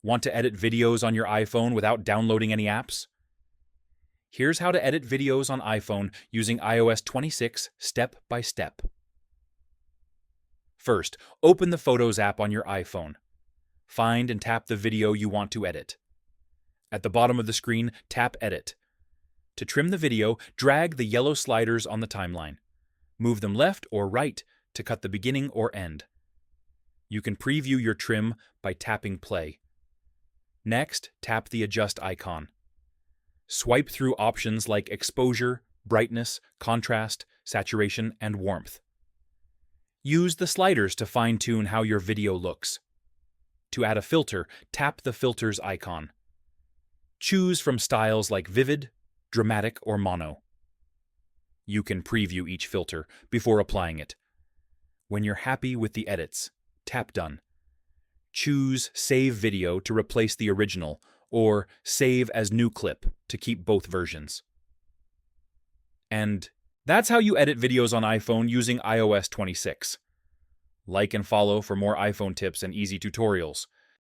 Want to edit videos on your iPhone without downloading any apps? Here's how to edit videos on iPhone using iOS 26 step by step. First, open the Photos app on your iPhone. Find and tap the video you want to edit. At the bottom of the screen, tap Edit. To trim the video, drag the yellow sliders on the timeline. Move them left or right to cut the beginning or end. You can preview your trim by tapping Play. Next, tap the Adjust icon. Swipe through options like exposure, brightness, contrast, saturation, and warmth. Use the sliders to fine-tune how your video looks. To add a filter, tap the Filters icon. Choose from styles like Vivid, Dramatic, or Mono. You can preview each filter before applying it. When you're happy with the edits, tap Done. Choose Save Video to replace the original, or Save as New Clip to keep both versions. And that's how you edit videos on iPhone using iOS 26. Like and follow for more iPhone tips and easy tutorials.